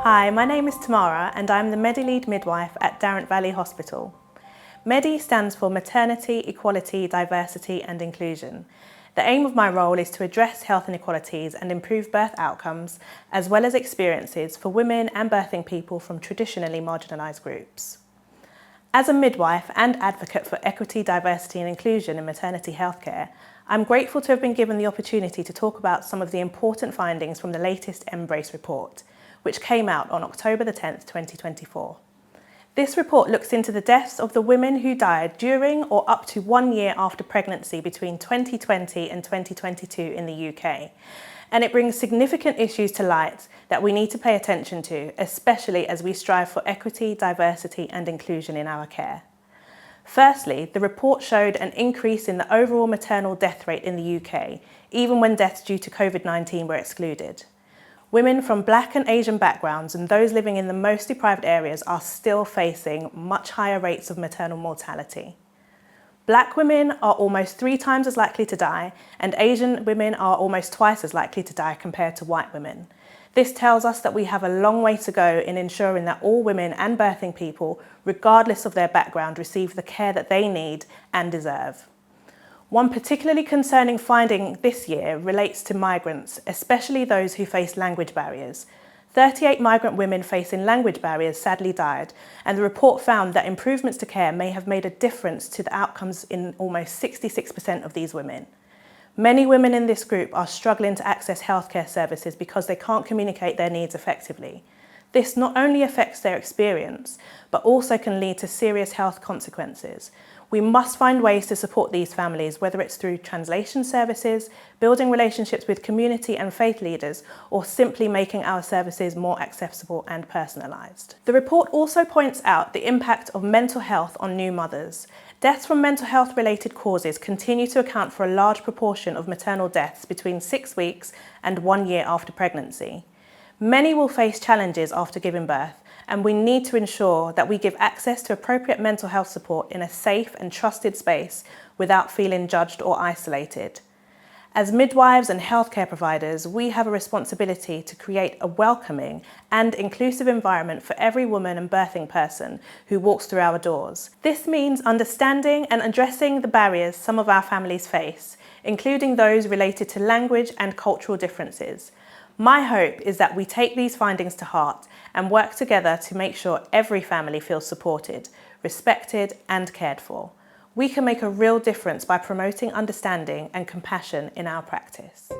Hi, my name is Tamara and I'm the Medi Lead Midwife at Dartford Valley Hospital. Medi stands for Maternity, Equality, Diversity and Inclusion. The aim of my role is to address health inequalities and improve birth outcomes, as well as experiences for women and birthing people from traditionally marginalised groups. As a midwife and advocate for equity, diversity and inclusion in maternity healthcare, I'm grateful to have been given the opportunity to talk about some of the important findings from the latest Embrace report, which came out on October the 10th, 2024. This report looks into the deaths of the women who died during or up to 1 year after pregnancy between 2020 and 2022 in the UK. And it brings significant issues to light that we need to pay attention to, especially as we strive for equity, diversity and inclusion in our care. Firstly, the report showed an increase in the overall maternal death rate in the UK, even when deaths due to COVID-19 were excluded. Women from Black and Asian backgrounds and those living in the most deprived areas are still facing much higher rates of maternal mortality. Black women are almost 3 times as likely to die, and Asian women are almost twice as likely to die compared to white women. This tells us that we have a long way to go in ensuring that all women and birthing people, regardless of their background, receive the care that they need and deserve. One particularly concerning finding this year relates to migrants, especially those who face language barriers. 38 migrant women facing language barriers sadly died, and the report found that improvements to care may have made a difference to the outcomes in almost 66% of these women. Many women in this group are struggling to access healthcare services because they can't communicate their needs effectively. This not only affects their experience, but also can lead to serious health consequences. We must find ways to support these families, whether it's through translation services, building relationships with community and faith leaders, or simply making our services more accessible and personalised. The report also points out the impact of mental health on new mothers. Deaths from mental health related causes continue to account for a large proportion of maternal deaths between 6 weeks and 1 year after pregnancy. Many will face challenges after giving birth, and we need to ensure that we give access to appropriate mental health support in a safe and trusted space without feeling judged or isolated. As midwives and healthcare providers, we have a responsibility to create a welcoming and inclusive environment for every woman and birthing person who walks through our doors. This means understanding and addressing the barriers some of our families face, including those related to language and cultural differences. My hope is that we take these findings to heart and work together to make sure every family feels supported, respected and cared for. We can make a real difference by promoting understanding and compassion in our practice.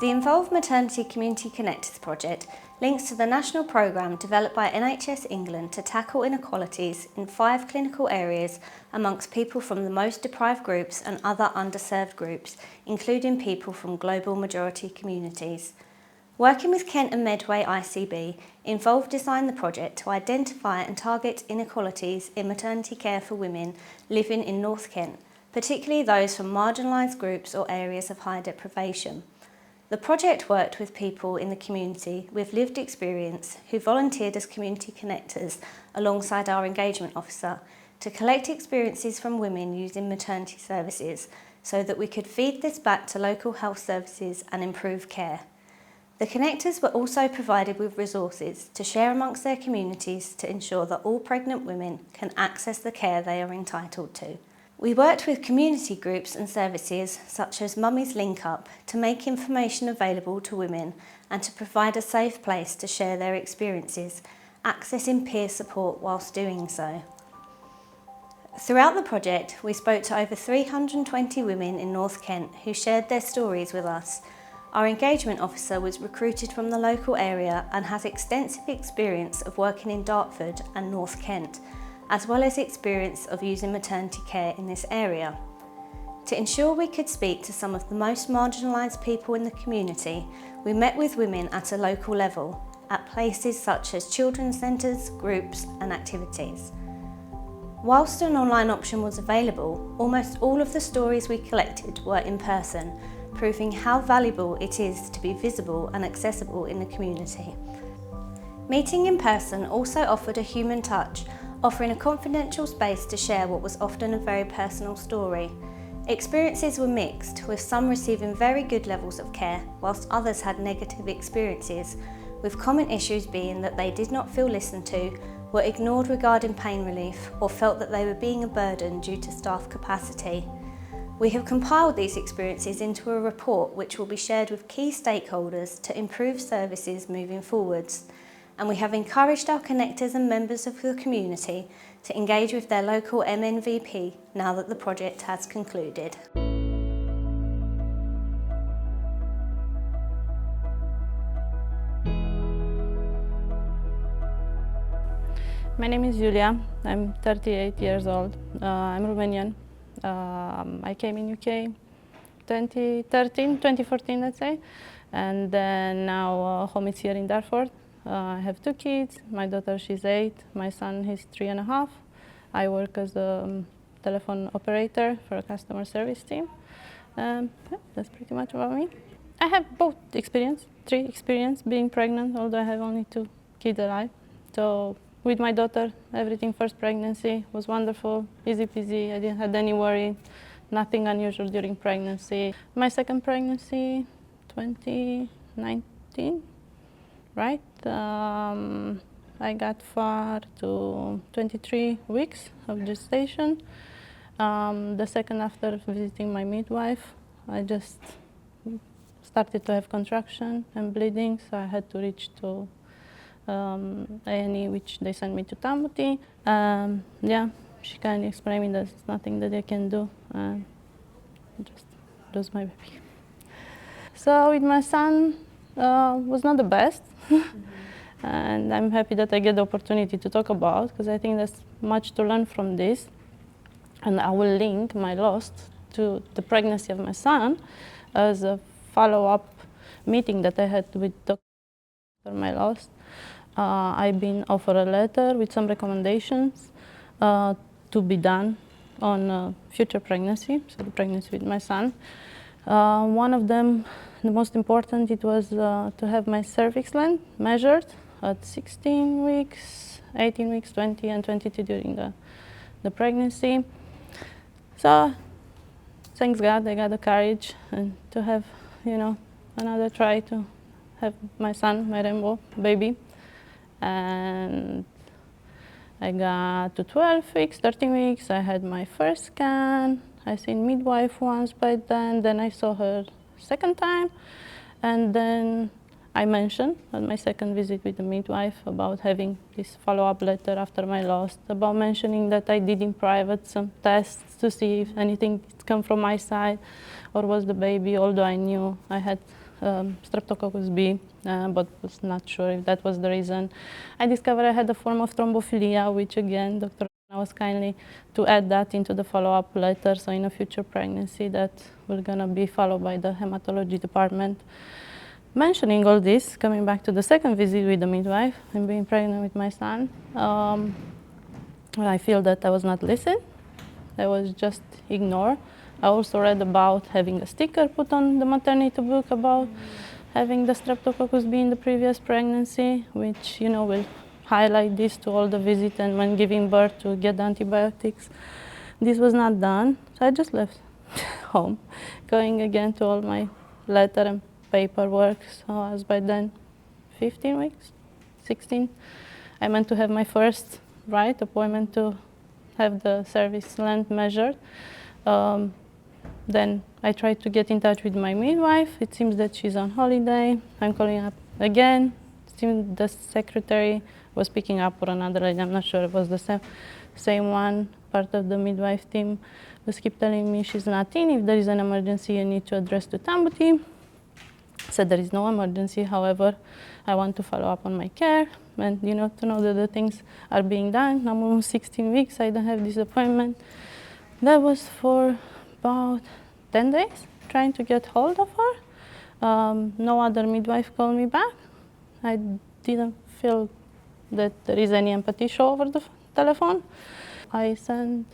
The Involved Maternity Community Connectors project links to the national programme developed by NHS England to tackle inequalities in 5 clinical areas amongst people from the most deprived groups and other underserved groups, including people from global majority communities. Working with Kent and Medway ICB, Involved designed the project to identify and target inequalities in maternity care for women living in North Kent, particularly those from marginalised groups or areas of high deprivation. The project worked with people in the community with lived experience who volunteered as community connectors alongside our engagement officer to collect experiences from women using maternity services so that we could feed this back to local health services and improve care. The connectors were also provided with resources to share amongst their communities to ensure that all pregnant women can access the care they are entitled to. We worked with community groups and services such as Mummies Link Up to make information available to women and to provide a safe place to share their experiences, accessing peer support whilst doing so. Throughout the project, we spoke to over 320 women in North Kent who shared their stories with us. Our engagement officer was recruited from the local area and has extensive experience of working in Dartford and North Kent, as well as experience of using maternity care in this area. To ensure we could speak to some of the most marginalised people in the community, we met with women at a local level, at places such as children's centres, groups and activities. Whilst an online option was available, almost all of the stories we collected were in person, proving how valuable it is to be visible and accessible in the community. Meeting in person also offered a human touch, offering a confidential space to share what was often a very personal story. Experiences were mixed, with some receiving very good levels of care, whilst others had negative experiences, with common issues being that they did not feel listened to, were ignored regarding pain relief, or felt that they were being a burden due to staff capacity. We have compiled these experiences into a report which will be shared with key stakeholders to improve services moving forwards, and we have encouraged our connectors and members of the community to engage with their local MNVP now that the project has concluded. My name is Julia. I'm 38 years old. I'm Romanian. I came in UK 2014, let's say, and then now home is here in Dartford. I have 2 kids. My daughter, she's 8. My son, he's 3.5. I work as a telephone operator for a customer service team. Yeah, that's pretty much about me. I have both experience, 3 experience being pregnant, although I have only 2 kids alive. So with my daughter, everything first pregnancy was wonderful, easy peasy. I didn't have any worry, nothing unusual during pregnancy. My second pregnancy, 2019, right? I got far to 23 weeks of gestation. The second, after visiting my midwife, I just started to have contraction and bleeding, so I had to reach to A&E, which they sent me to Tambuti. Yeah, she kind of explained me there's nothing that they can do, and just lose my baby. So with my son, was not the best. And I'm happy that I get the opportunity to talk about, because I think there's much to learn from this. And I will link my loss to the pregnancy of my son as a follow-up meeting that I had with Dr. my loss. I've been offered a letter with some recommendations to be done on future pregnancy, so the pregnancy with my son. One of them, the most important, it was to have my cervix length measured at 16 weeks, 18 weeks, 20 and 22 during the pregnancy. So thanks God I got the courage and to have, you know, another try to have my son, my rainbow baby. And I got to 12 weeks, 13 weeks, I had my first scan. I seen midwife once by then I saw her second time, and then I mentioned on my second visit with the midwife about having this follow-up letter after my loss, about mentioning that I did in private some tests to see if anything come from my side or was the baby, although I knew I had Streptococcus B, but was not sure if that was the reason. I discovered I had a form of thrombophilia, which again, Dr. was kindly to add that into the follow-up letter, so in a future pregnancy that will gonna be followed by the hematology department. Mentioning all this, coming back to the second visit with the midwife and being pregnant with my son, I feel that I was not listened. I was just ignored. I also read about having a sticker put on the maternity book about having the Streptococcus B in the previous pregnancy, which, you know, will highlight this to all the visits and when giving birth to get the antibiotics. This was not done, so I just left home, going again to all my letter and paperwork. So I was by then 15 weeks, 16. I meant to have my first appointment to have the cervix length measured. Then I tried to get in touch with my midwife. It seems that she's on holiday. I'm calling up again. It seems the secretary was picking up for another lady. I'm not sure it was the same one. Part of the midwife team was keep telling me she's not in. If there is an emergency, you need to address to Tambuti. Said there is no emergency. However, I want to follow up on my care and, you know, to know that the things are being done. I'm almost 16 weeks. I don't have this appointment. That was for about 10 days, trying to get hold of her. No other midwife called me back. I didn't feel that there is any empathy show over the telephone. I sent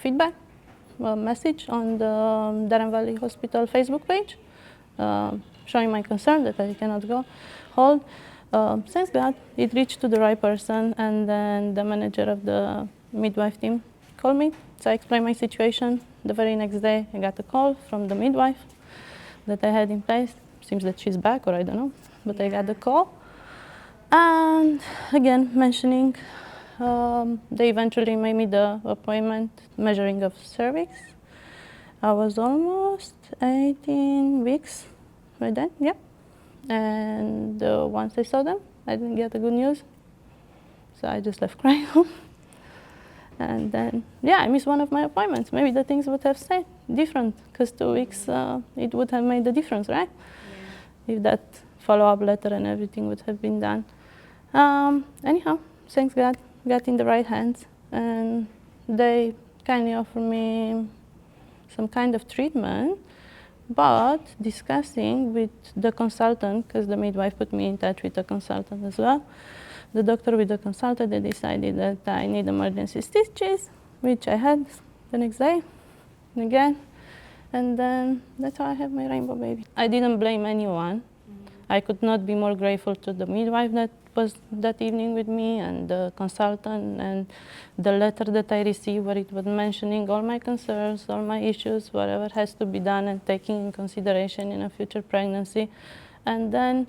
feedback message on the Darren Valley Hospital Facebook page, showing my concern that I cannot go hold. Thanks God, it reached to the right person, and then the manager of the midwife team called me. So I explained my situation. the very next day I got a call from the midwife that I had in place. Seems that she's back, or I don't know, but I got the call. And again, mentioning, they eventually made me the appointment measuring of cervix. I was almost 18 weeks by then, yeah. And once I saw them, I didn't get the good news. So I just left crying home. And then, yeah, I missed one of my appointments. Maybe the things would have stayed different, because 2 weeks, it would have made the difference, right? Yeah. If that follow-up letter and everything would have been done. Anyhow, thanks God, got in the right hands. And they kindly offered me some kind of treatment, but discussing with the consultant, because the midwife put me in touch with the consultant as well, the doctor with the consultant, they decided that I need emergency stitches, which I had the next day, again, and then that's how I have my rainbow baby. I didn't blame anyone. I could not be more grateful to the midwife that was that evening with me, and the consultant, and the letter that I received where it was mentioning all my concerns, all my issues, whatever has to be done and taken in consideration in a future pregnancy. And then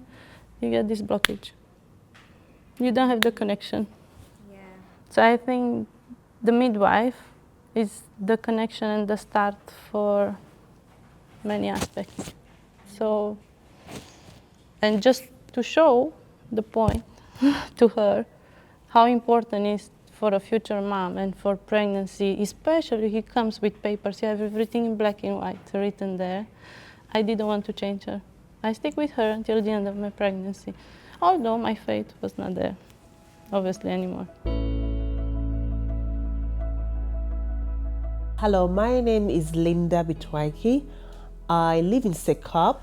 you get this blockage. You don't have the connection. Yeah. So I think the midwife is the connection and the start for many aspects. So, and just to show the point to her how important it is for a future mom and for pregnancy, especially if it comes with papers, you have everything in black and white written there. I didn't want to change her. I stick with her until the end of my pregnancy, although my faith was not there, obviously, anymore. Hello, my name is Linda Bitwaiki. I live in Sekop.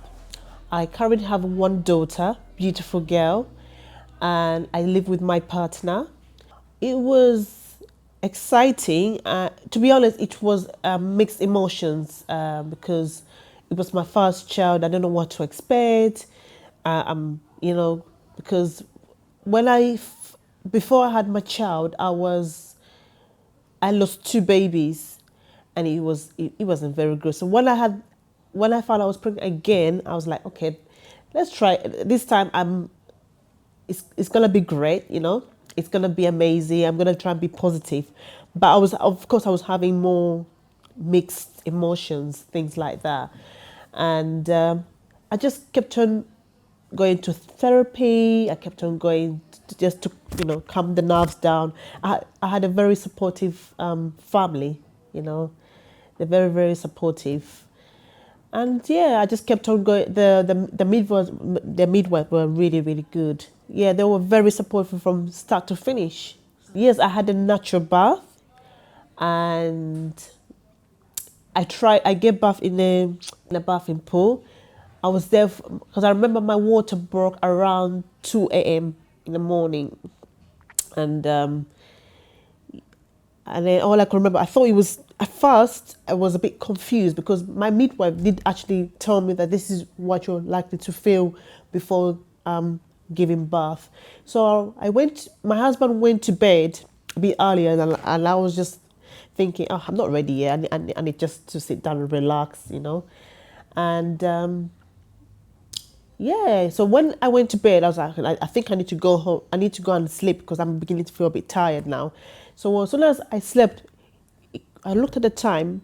I currently have one daughter, beautiful girl, and I live with my partner. It was exciting. To be honest, it was mixed emotions because it was my first child. I don't know what to expect. You know, because before I had my child, I lost 2 babies, and it wasn't very good. So when I found I was pregnant again, I was like, okay, let's try. This time it's gonna be great, you know. It's gonna be amazing. I'm gonna try and be positive. But of course, I was having more mixed emotions, things like that, and I just kept on going to therapy. I kept on going just to calm the nerves down. I had a very supportive family, you know. They're very, very supportive. And yeah, I just kept on going. The midwife were really, really good. Yeah, they were very supportive from start to finish. Yes, I had a natural bath, and I gave bath in a bathing pool. I was there because I remember my water broke around 2 a.m. in the morning, and then all I could remember, I thought it was, at first I was a bit confused because my midwife did actually tell me that this is what you're likely to feel before giving birth. So my husband went to bed a bit earlier, and I was just thinking, oh, I'm not ready yet. I need just to sit down and relax, you know. And yeah, so when I went to bed, I was like, I think I need to go home. I need to go and sleep because I'm beginning to feel a bit tired now. So as soon as I slept, I looked at the time,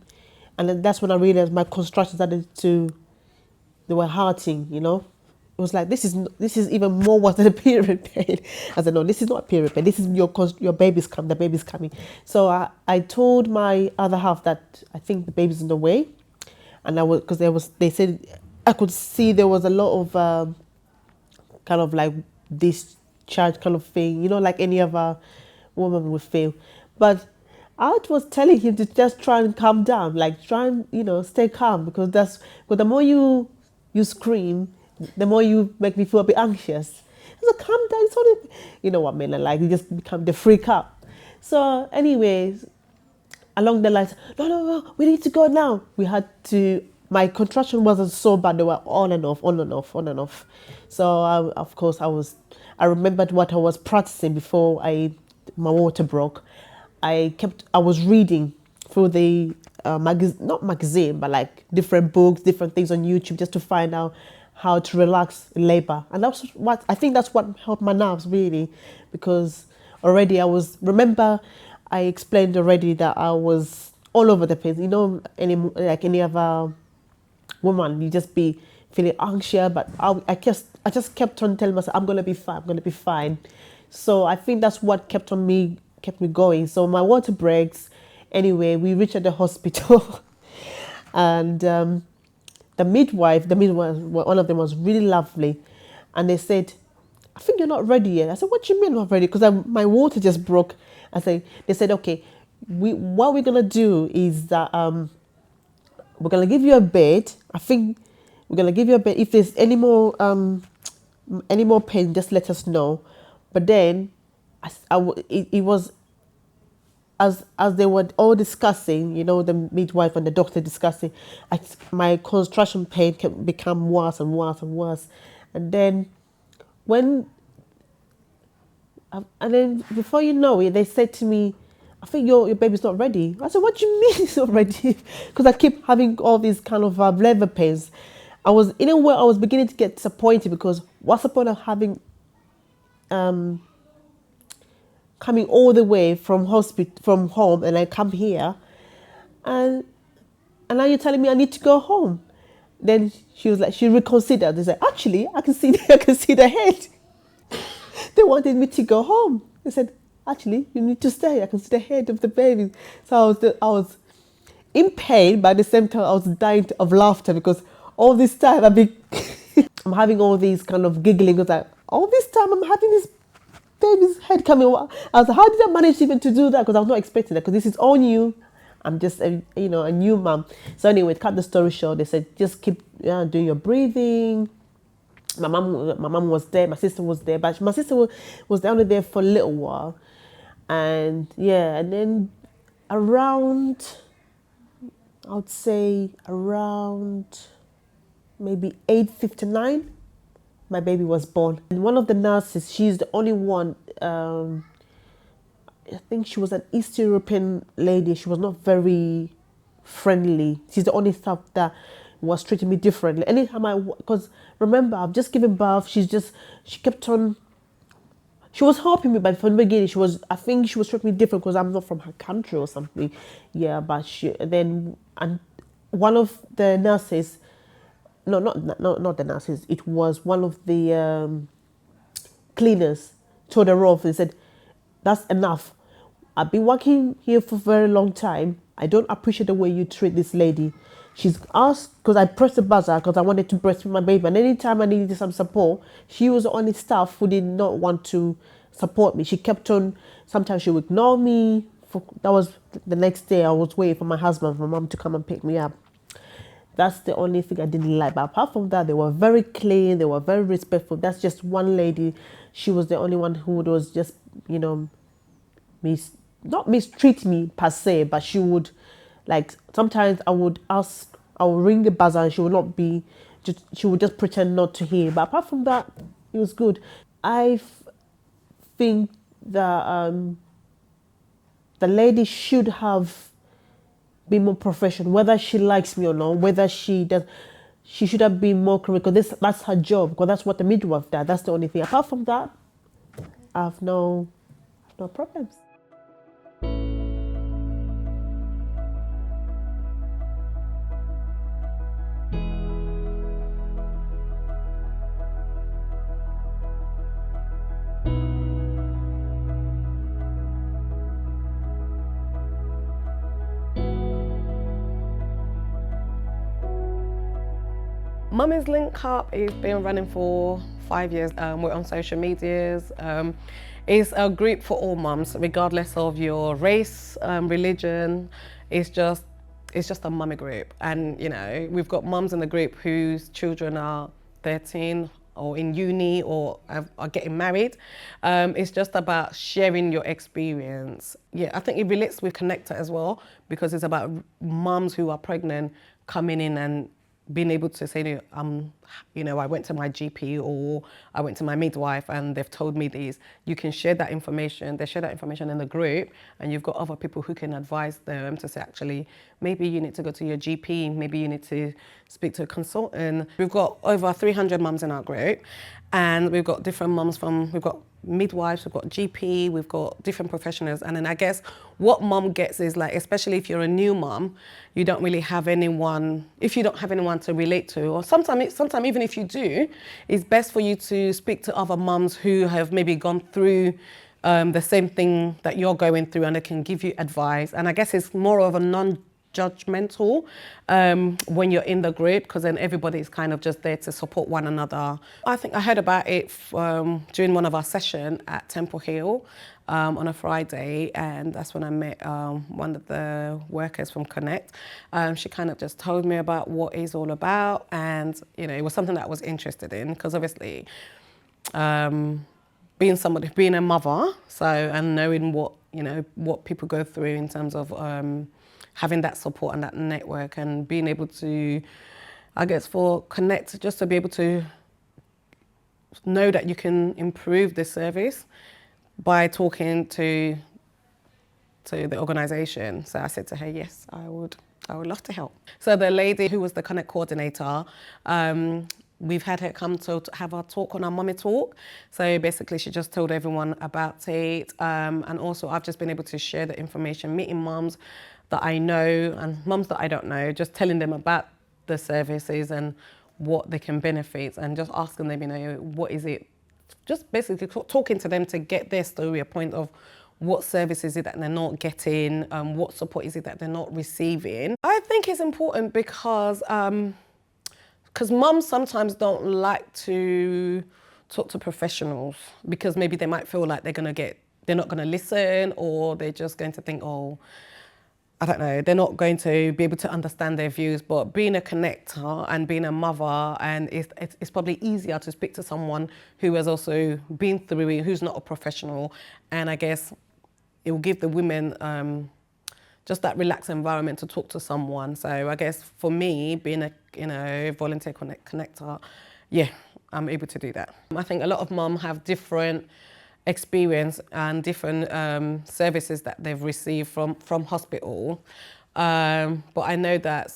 and then that's when I realized my contractions they were hurting, you know. It was like, this is even more worse than a period pain. I said, no, this is not a period pain. This is your baby's coming. The baby's coming. So I told my other half that I think the baby's in the way, and they said I could see there was a lot of kind of like discharge kind of thing, you know, like any other woman would feel. But I was telling him to just try and calm down, like try and stay calm, because the more you scream, the more you make me feel a bit anxious. So calm down, it's only, you know what men are like, you just become the freak up. So anyways, along the lines, no, we need to go now. My contraction wasn't so bad, they were on and off. So of course I remembered what I was practicing before my water broke. I was reading through the not magazine, but like different books, different things on YouTube, just to find out how to relax in labor. And that's what I think, that's what helped my nerves really, because already remember I explained already that I was all over the place. You know, like any other woman, you just be feeling anxious, but I just kept on telling myself, I'm gonna be fine, I'm gonna be fine. So I think that's what kept me going. So my water breaks. Anyway, we reached at the hospital, and the midwife, one of them was really lovely, and they said, I think you're not ready yet. I said, what do you mean not ready? Because my water just broke. They said, okay, what we're gonna do is that we're gonna give you a bed. I think we're gonna give you a bed. If there's any more pain, just let us know. But then, it was as they were all discussing, you know, the midwife and the doctor discussing, my contraction pain can become worse and worse and worse. And then before you know it, they said to me, I think your baby's not ready. I said, what do you mean it's not ready? Because I keep having all these kind of labor pains. I was beginning to get disappointed, because what's the point of having coming all the way from home, and I come here, and now you're telling me I need to go home. Then she was like, she reconsidered. They said, actually, I can see the head. They wanted me to go home. They said, actually, you need to stay. I can see the head of the baby. So I was in pain, but at the same time I was dying of laughter, because all this time I'm having all these kind of giggling, because like, all this time I'm having this baby's head coming. I was like, how did I manage even to do that? Because I was not expecting that, because this is all new. I'm just a new mom. So anyway, to cut the story short, they said, just keep doing your breathing. My mom was there, my sister was there, but my sister was only there for a little while. And yeah, and then around, I would say around maybe 8:59, my baby was born. And one of the nurses, she's the only one, I think she was an East European lady. She was not very friendly. She's the only staff that was treating me differently. Anytime because remember, I've just given birth. She kept on, she was helping me, but from the beginning, I think she was treating me different because I'm not from her country or something. Yeah, but and one of the nurses, no, not the nurses, it was one of the cleaners, told her off and said, that's enough. I've been working here for a very long time. I don't appreciate the way you treat this lady. She's asked, because I pressed the buzzer because I wanted to breastfeed my baby, and anytime I needed some support, she was the only staff who did not want to support me. She kept on, sometimes she would ignore me. That was the next day. I was waiting for my husband, for my mom to come and pick me up. That's the only thing I didn't like. But apart from that, they were very clean. They were very respectful. That's just one lady. She was the only one who was just, not mistreat me per se, but she would, like, sometimes I would ring the buzzer and she would just pretend not to hear. But apart from that, it was good. I think that the lady should have been more professional, whether she likes me or not, whether she does. She should have been more correct, because that's her job, because that's what the midwife does. That's the only thing. Apart from that, I have no problems. Mummy's Link Up has been running for 5 years. We're on social medias. It's a group for all mums, regardless of your race, religion. It's just a mummy group. And we've got mums in the group whose children are 13 or in uni or are getting married. It's just about sharing your experience. Yeah, I think it relates with Connector as well, because it's about mums who are pregnant coming in and being able to say, I'm you know, I went to my GP or I went to my midwife and they've told me these. You can share that information. They share that information in the group, and you've got other people who can advise them to say, actually, maybe you need to go to your GP, maybe you need to speak to a consultant. We've got over 300 mums in our group, and we've got different mums we've got midwives, we've got GP, we've got different professionals. And then I guess what mum gets is, like, especially if you're a new mum, you don't really have anyone, if you don't have anyone to relate to, or sometimes even if you do, it's best for you to speak to other mums who have maybe gone through the same thing that you're going through, and they can give you advice. And I guess it's more of a non-judgmental when you're in the group, because then everybody is kind of just there to support one another. I think I heard about it during one of our sessions at Temple Hill on a Friday, and that's when I met one of the workers from Connect. She kind of just told me about what it's all about, and you know, it was something that I was interested in, because obviously being a mother, and knowing what, you know, what people go through in terms of having that support and that network, and being able to, I guess, for Connect, just to be able to know that you can improve the service by talking to the organisation. So I said to her, yes, I would love to help. So the lady who was the Connect coordinator, we've had her come to have our talk on our Mummy Talk. So basically she just told everyone about it. And also I've just been able to share the information, meeting mums that I know and mums that I don't know, just telling them about the services and what they can benefit, and just asking them, you know, what is it? Just basically talking to them to get their story, a point of what service is it that they're not getting, what support is it that they're not receiving. I think it's important because mums sometimes don't like to talk to professionals, because maybe they might feel like they're not going to listen, or they're just going to think, oh, I don't know, they're not going to be able to understand their views. But being a connector and being a mother, and it's probably easier to speak to someone who has also been through it, who's not a professional. And I guess it will give the women just that relaxed environment to talk to someone. So I guess for me, being a volunteer connector, yeah, I'm able to do that. I think a lot of mums have different experience and different services that they've received from hospital. But I know that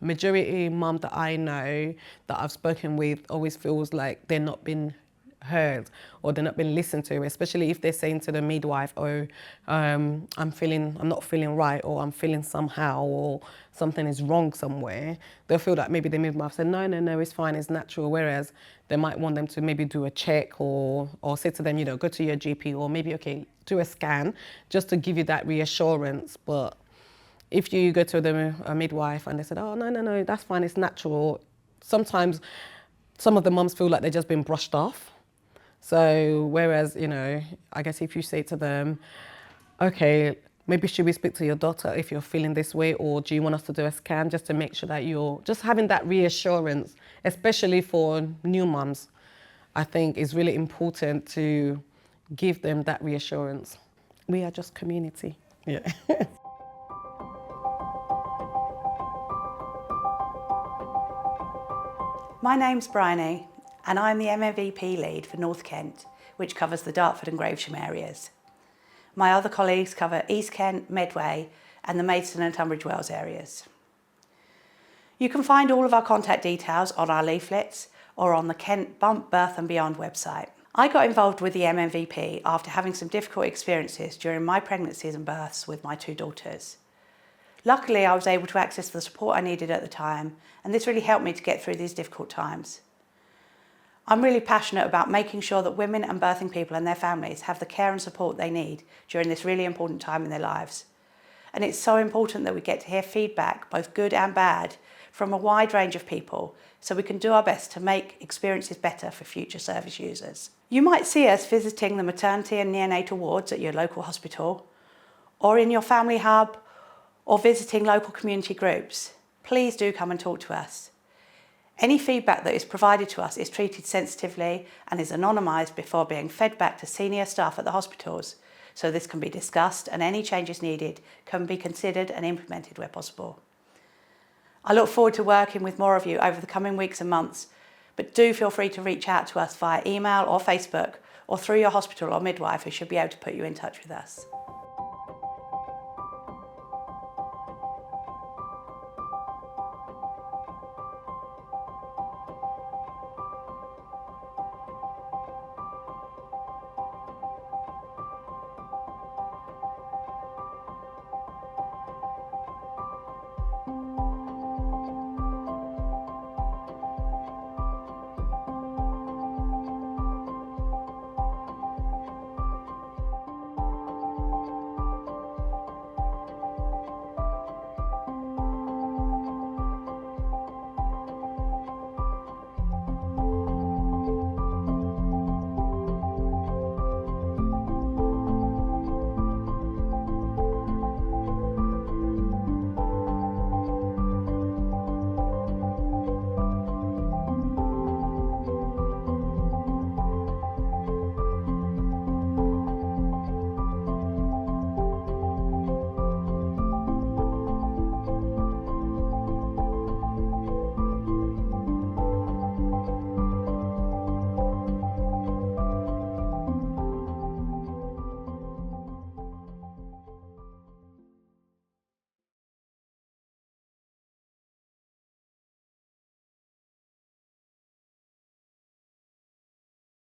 majority mum that I know that I've spoken with always feels like they're not being heard, or they're not being listened to, especially if they're saying to the midwife, oh, I'm not feeling right, or I'm feeling somehow, or something is wrong somewhere. They'll feel that maybe the midwife said, no, it's fine, it's natural, whereas they might want them to maybe do a check, or say to them, you know, go to your GP, or maybe, okay, do a scan, just to give you that reassurance. But if you go to a midwife and they said, oh, no, that's fine, it's natural, sometimes some of the mums feel like they're just being brushed off. So whereas, you know, I guess if you say to them, okay, maybe should we speak to your doctor if you're feeling this way, or do you want us to do a scan, just to make sure that you're just having that reassurance, especially for new mums, I think is really important to give them that reassurance. We are just community. Yeah. My name's Bryony, and I'm the MMVP lead for North Kent, which covers the Dartford and Gravesham areas. My other colleagues cover East Kent, Medway, and the Maidstone and Tunbridge Wells areas. You can find all of our contact details on our leaflets or on the Kent Bump Birth and Beyond website. I got involved with the MMVP after having some difficult experiences during my pregnancies and births with my two daughters. Luckily, I was able to access the support I needed at the time, and this really helped me to get through these difficult times. I'm really passionate about making sure that women and birthing people and their families have the care and support they need during this really important time in their lives. And it's so important that we get to hear feedback, both good and bad, from a wide range of people, so we can do our best to make experiences better for future service users. You might see us visiting the maternity and neonatal wards at your local hospital, or in your family hub, or visiting local community groups. Please do come and talk to us. Any feedback that is provided to us is treated sensitively and is anonymised before being fed back to senior staff at the hospitals, so this can be discussed and any changes needed can be considered and implemented where possible. I look forward to working with more of you over the coming weeks and months But do feel free to reach out to us via email or Facebook or through your hospital or midwife who should be able to put you in touch with us.